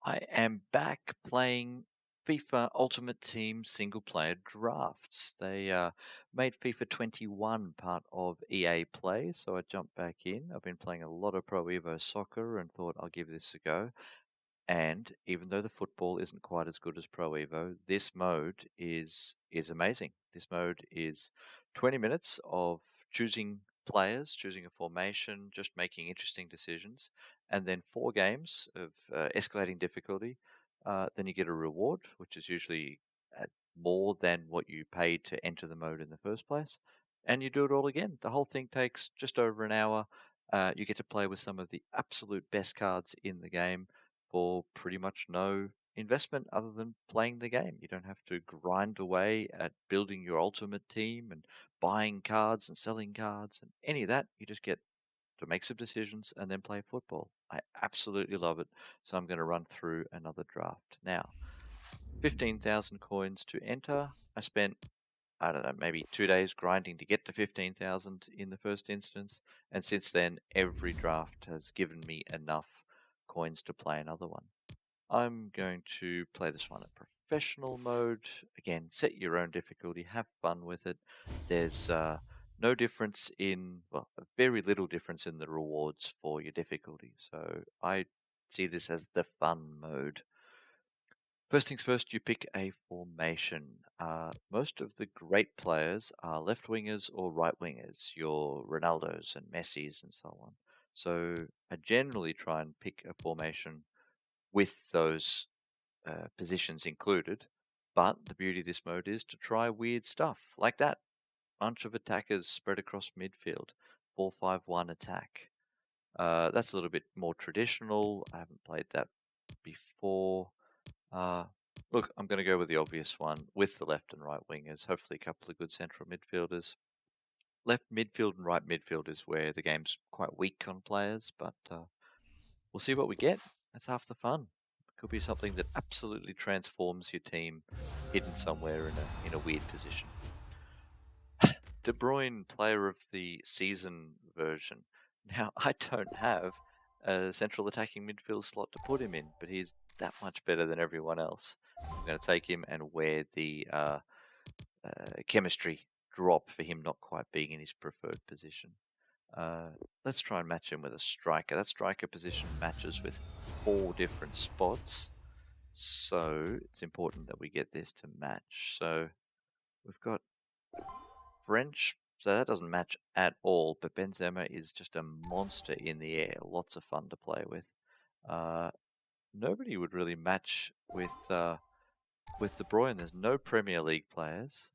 I am back playing FIFA Ultimate Team single player drafts. They made FIFA 21 part of EA Play, so I jumped back in. I've been playing a lot of Pro Evo soccer and thought I'll give this a go. And even though the football isn't quite as good as Pro Evo, this mode is amazing. This mode is 20 minutes of choosing players, choosing a formation, just making interesting decisions, and then 4 games of escalating difficulty. Then you get a reward, which is usually more than what you paid to enter the mode in the first place, and you do it all again. The whole thing takes just over an hour. You get to play with some of the absolute best cards in the game for pretty much no investment other than playing the game. You don't have to grind away at building your ultimate team and buying cards and selling cards and any of that. You just get to make some decisions and then play football. I absolutely love it. So I'm going to run through another draft. Now, 15,000 coins to enter. I spent, I don't know, maybe 2 days grinding to get to 15,000 in the first instance. And since then, every draft has given me enough coins to play another one. I'm going to play this one in professional mode. Again, set your own difficulty, have fun with it. There's no difference well, a very little difference in the rewards for your difficulty. So I see this as the fun mode. First things first, you pick a formation. Most of the great players are left wingers or right wingers, your Ronaldos and Messis and so on. So I generally try and pick a formation with those positions included. But the beauty of this mode is to try weird stuff like that. Bunch of attackers spread across midfield, 4-5-1 attack. That's a little bit more traditional. I haven't played that before. Look, I'm going to go with the obvious one with the left and right wingers. Hopefully, a couple of good central midfielders. Left midfield and right midfield is where the game's quite weak on players, but we'll see what we get. That's half the fun. It could be something that absolutely transforms your team, hidden somewhere in a weird position. De Bruyne, player of the season version. Now, I don't have a central attacking midfield slot to put him in, but he's that much better than everyone else. I'm going to take him and wear the chemistry drop for him not quite being in his preferred position. Let's try and match him with a striker. That striker position matches with 4 different spots, so it's important that we get this to match. So we've got French, so that doesn't match at all, but Benzema is just a monster in the air. Lots of fun to play with. Nobody would really match with De Bruyne. There's no Premier League players.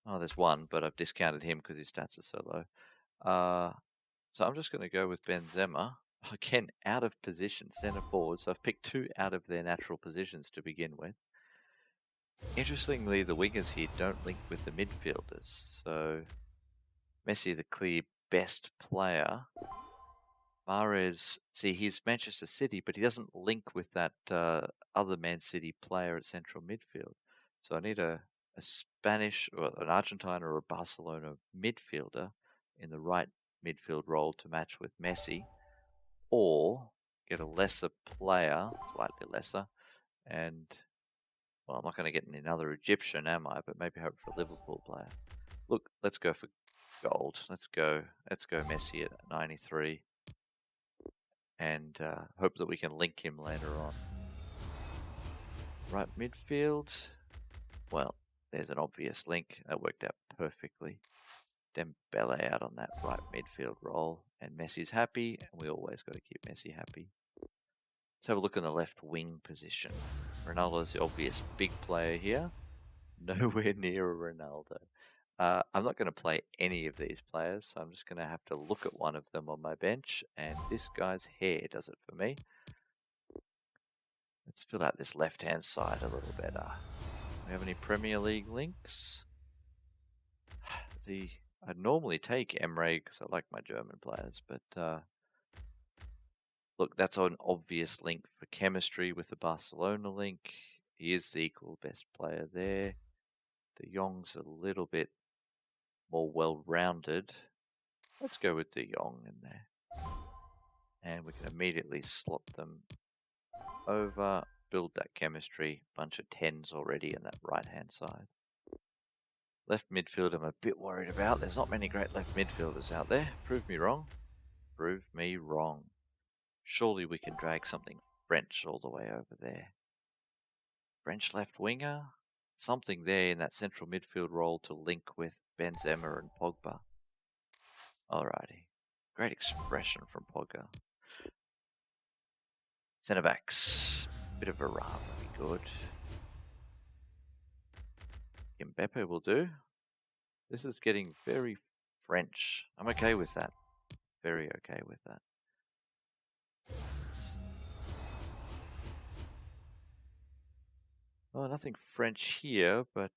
Oh, there's one, but I've discounted him because his stats are so low. So I'm just going to go with Benzema. Again, out of position, centre forward. So I've picked 2 out of their natural positions to begin with. Interestingly, the wingers here don't link with the midfielders. So Messi, the clear best player. Mahrez, see, he's Manchester City, but he doesn't link with that other Man City player at central midfield. So I need a Spanish or an Argentine or a Barcelona midfielder in the right midfield role to match with Messi, or get a lesser player, slightly lesser, and well, I'm not going to get another Egyptian, am I? But maybe hope for a Liverpool player. Look, let's go for gold. Let's go Messi at 93, and hope that we can link him later on. Right midfield. Well, there's an obvious link. That worked out perfectly. Dembele out on that right midfield role, and Messi's happy, and we always got to keep Messi happy. Let's have a look in the left wing position. Ronaldo's the obvious big player here. Nowhere near a Ronaldo. I'm not going to play any of these players, so I'm just going to have to look at one of them on my bench, and this guy's hair does it for me. Let's fill out this left-hand side a little better. Do we have any Premier League links? I'd normally take Emre because I like my German players, but look, that's an obvious link for chemistry with the Barcelona link. He is the equal best player there. De Jong's a little bit more well-rounded. Let's go with De Jong in there. And we can immediately slot them over. build that chemistry. Bunch of 10s already in that right-hand side. Left midfield I'm a bit worried about. There's not many great left midfielders out there. Prove me wrong. Prove me wrong. Surely we can drag something French all the way over there. French left winger? Something there in that central midfield role to link with Benzema and Pogba. Alrighty. Great expression from Pogba. Centre backs. Bit of Varane would be good. Mbappe will do. This is getting very French. I'm okay with that. Very okay with that. Oh, nothing French here, but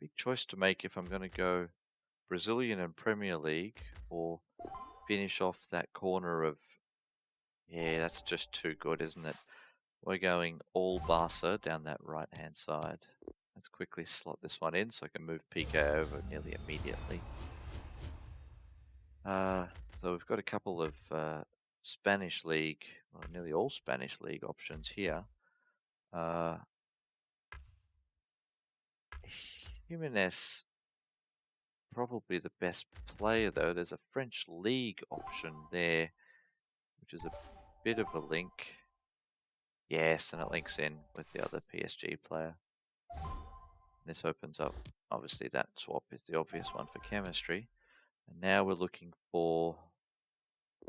big choice to make if I'm going to go Brazilian and Premier League or finish off that corner of... Yeah, that's just too good, isn't it? We're going all Barca down that right-hand side. Let's quickly slot this one in so I can move PK over nearly immediately. So we've got a couple of Spanish League, well, nearly all Spanish League options here. Jimenez, probably the best player though. There's a French League option there, which is a bit of a link. Yes, and it links in with the other PSG player. This opens up, obviously that swap is the obvious one for chemistry. And now we're looking for,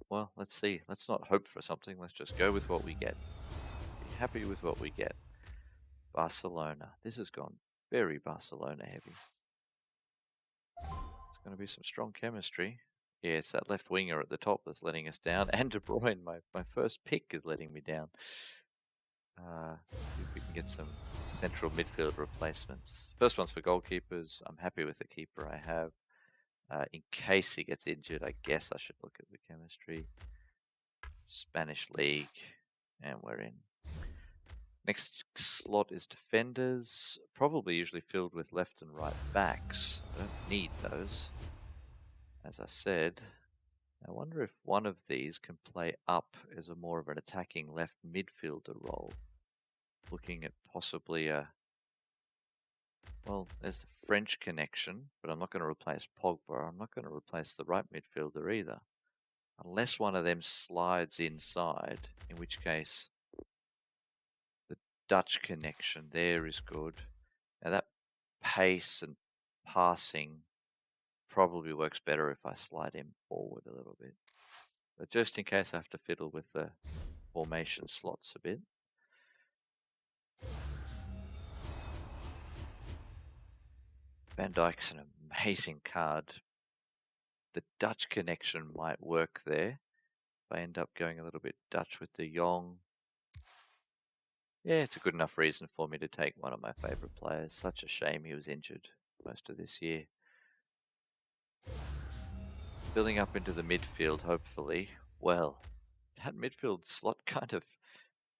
well, let's see. Let's not hope for something. Let's just go with what we get. Be happy with what we get. Barcelona. This has gone very Barcelona heavy. It's going to be some strong chemistry. Yeah, it's that left winger at the top that's letting us down. And De Bruyne, my first pick, is letting me down. See if we can get some central midfield replacements. First one's for goalkeepers. I'm happy with the keeper I have. In case he gets injured, I guess I should look at the chemistry. Spanish League, and we're in. Next slot is defenders, probably usually filled with left and right backs. I don't need those, as I said. I wonder if one of these can play up as a more of an attacking left midfielder role. Looking at possibly a... Well, there's the French connection, but I'm not going to replace Pogba. I'm not going to replace the right midfielder either. Unless one of them slides inside, in which case the Dutch connection there is good. Now that pace and passing probably works better if I slide him forward a little bit. But just in case I have to fiddle with the formation slots a bit. Van Dijk's an amazing card. The Dutch connection might work there. If I end up going a little bit Dutch with De Jong. Yeah, it's a good enough reason for me to take one of my favourite players. Such a shame he was injured most of this year. Filling up into the midfield, hopefully. Well, that midfield slot kind of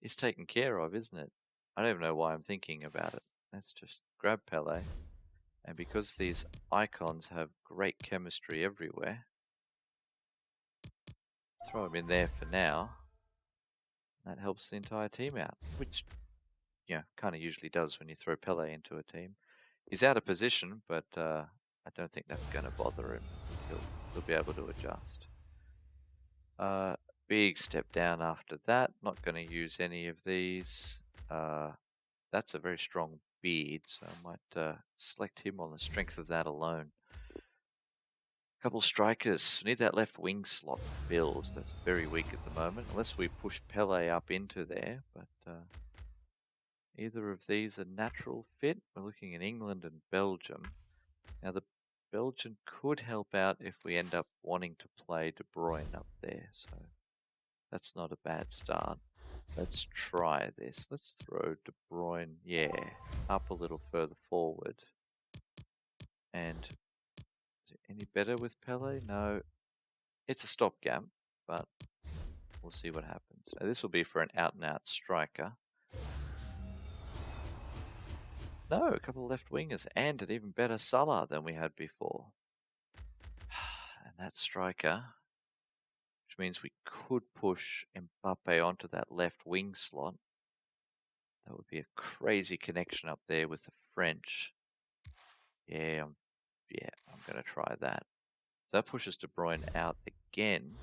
is taken care of, isn't it? I don't even know why I'm thinking about it. Let's just grab Pele. And because these icons have great chemistry everywhere, throw him in there for now. That helps the entire team out, which, you know, kind of usually does when you throw Pele into a team. He's out of position, but I don't think that's going to bother him. He'll be able to adjust. Big step down after that. Not going to use any of these. That's a very strong beard, so I might select him on the strength of that alone. Couple strikers. We need that left wing slot filled. That's very weak at the moment, unless we push Pele up into there. But either of these are natural fit. We're looking at England and Belgium. Now the Belgian could help out if we end up wanting to play De Bruyne up there. So that's not a bad start. Let's try this. Let's throw De Bruyne, up a little further forward. And is it any better with Pele? No. It's a stopgap, but we'll see what happens. Now, this will be for an out-and-out striker. No, a couple of left wingers and an even better Salah than we had before. And that striker, which means we could push Mbappe onto that left wing slot. That would be a crazy connection up there with the French. Yeah, I'm going to try that. So that pushes De Bruyne out again.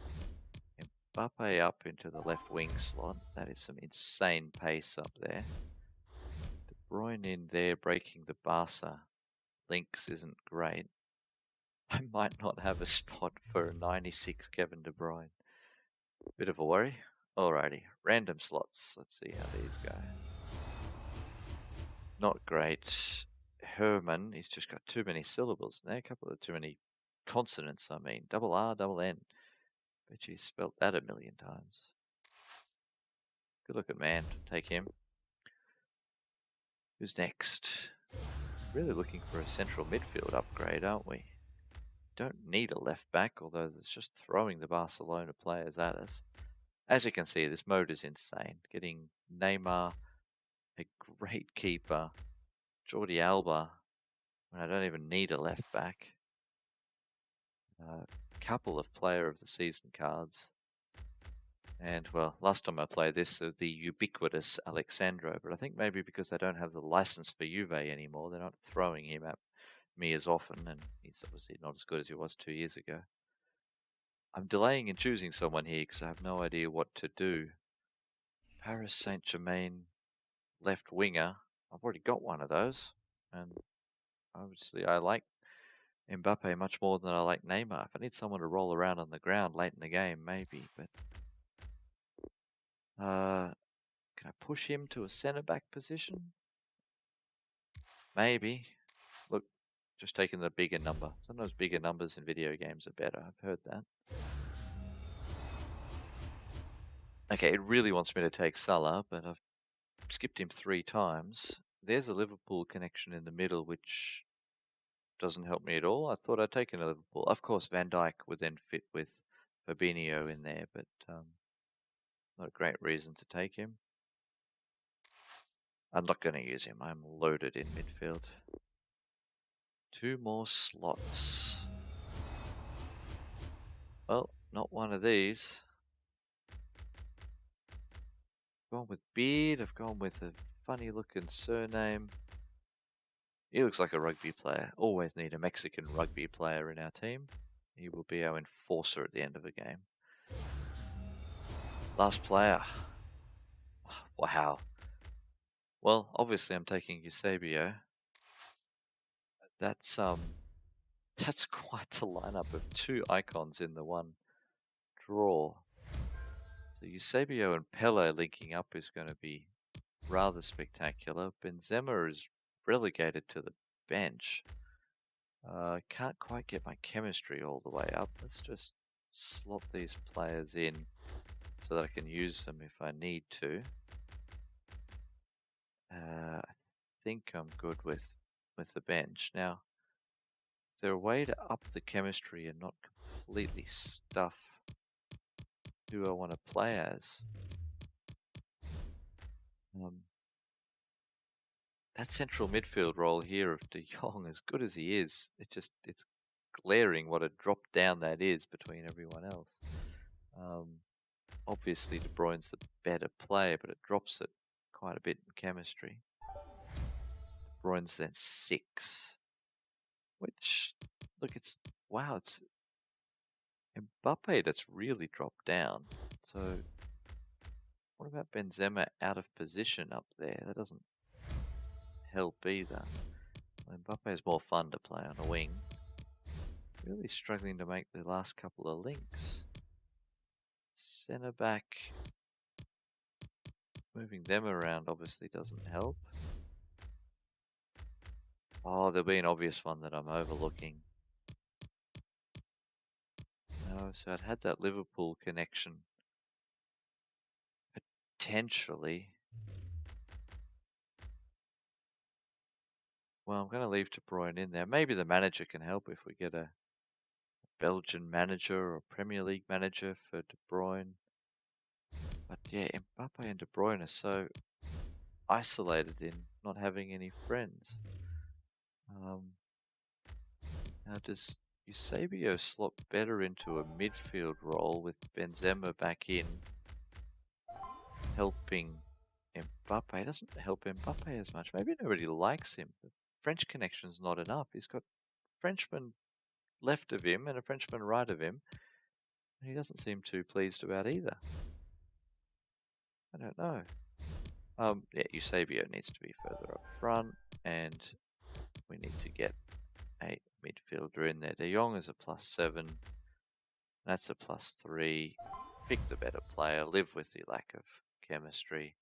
Mbappe up into the left wing slot. That is some insane pace up there. De Bruyne in there breaking the Barca links isn't great. I might not have a spot for a 96 Kevin De Bruyne. Bit of a worry. Alrighty, random slots. Let's see how these go. Not great. Herman, he's just got too many syllables there. A couple of too many consonants, I mean. Double R, double N. Bet you spelt that a million times. Good looking man. Take him. Who's next? Really looking for a central midfield upgrade, aren't we? Don't need a left back, although it's just throwing the Barcelona players at us. As you can see, this mode is insane. Getting Neymar, a great keeper, Jordi Alba, when I don't even need a left back. A couple of player of the season cards. And, well, last time I played this, the ubiquitous Alexandro, but I think maybe because they don't have the license for Juve anymore, they're not throwing him at me as often, and he's obviously not as good as he was 2 years ago. I'm delaying in choosing someone here because I have no idea what to do. Paris Saint-Germain left winger. I've already got one of those, and obviously I like Mbappe much more than I like Neymar. If I need someone to roll around on the ground late in the game, maybe, but can I push him to a centre-back position? Maybe. Look, just taking the bigger number. Sometimes bigger numbers in video games are better. I've heard that. Okay, it really wants me to take Salah, but I've skipped him 3 times. There's a Liverpool connection in the middle, which doesn't help me at all. I thought I'd taken a Liverpool. Of course, Van Dijk would then fit with Fabinho in there, but not a great reason to take him. I'm not going to use him. I'm loaded in midfield. 2 more slots. Well, not one of these. I've gone with beard. I've gone with a funny looking surname. He looks like a rugby player. Always need a Mexican rugby player in our team. He will be our enforcer at the end of the game. Last player. Wow. Well, obviously I'm taking Eusebio. That's quite a lineup of 2 icons in the one draw. So Eusebio and Pele linking up is going to be rather spectacular. Benzema is relegated to the bench. Can't quite get my chemistry all the way up. Let's just slot these players in so that I can use them if I need to. I think I'm good with the bench. Now, is there a way to up the chemistry and not completely stuff who I want to play as? That central midfield role here of De Jong, as good as he is, it's glaring what a drop down that is between everyone else. Obviously De Bruyne's the better player, but it drops it quite a bit in chemistry. De Bruyne's then 6, which, look, it's Mbappe that's really dropped down. So what about Benzema out of position up there? That doesn't help either. Mbappe is more fun to play on a wing. Really struggling to make the last couple of links. Centre back, moving them around obviously doesn't help. Oh, there'll be an obvious one that I'm overlooking. No, so I'd had that Liverpool connection. Potentially. Well, I'm going to leave De Bruyne in there. Maybe the manager can help if we get a Belgian manager or Premier League manager for De Bruyne. But yeah, Mbappe and De Bruyne are so isolated in not having any friends. Now, does Eusebio slot better into a midfield role with Benzema back in, helping Mbappe. It doesn't help Mbappe as much. Maybe nobody likes him. The French connection's not enough. He's got Frenchmen left of him and a Frenchman right of him. He doesn't seem too pleased about either. I don't know. Yeah, Eusebio needs to be further up front, and we need to get a midfielder in there. De Jong is a +7. That's a +3. Pick the better player. Live with the lack of chemistry.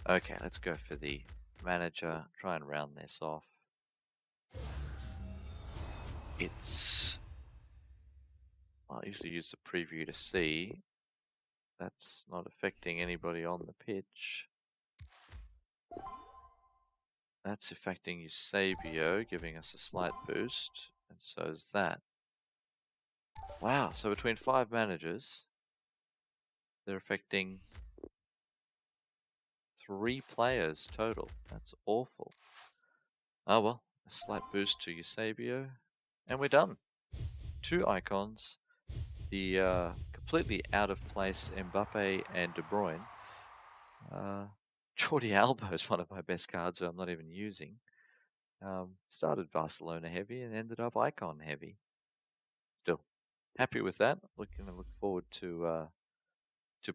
Okay, let's go for the manager. Try and round this off. I'll usually use the preview to see. That's not affecting anybody on the pitch. That's affecting Eusebio, giving us a slight boost, and so is that. Wow, so between 5 managers, they're affecting 3 players total. That's awful. Oh well, a slight boost to Eusebio, and we're done. 2 icons, the completely out of place Mbappe and De Bruyne. Jordi Alba is one of my best cards that I'm not even using. Started Barcelona heavy and ended up icon heavy. Still happy with that. Look forward to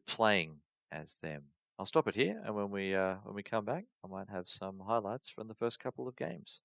playing as them. I'll stop it here, and when we come back, I might have some highlights from the first couple of games.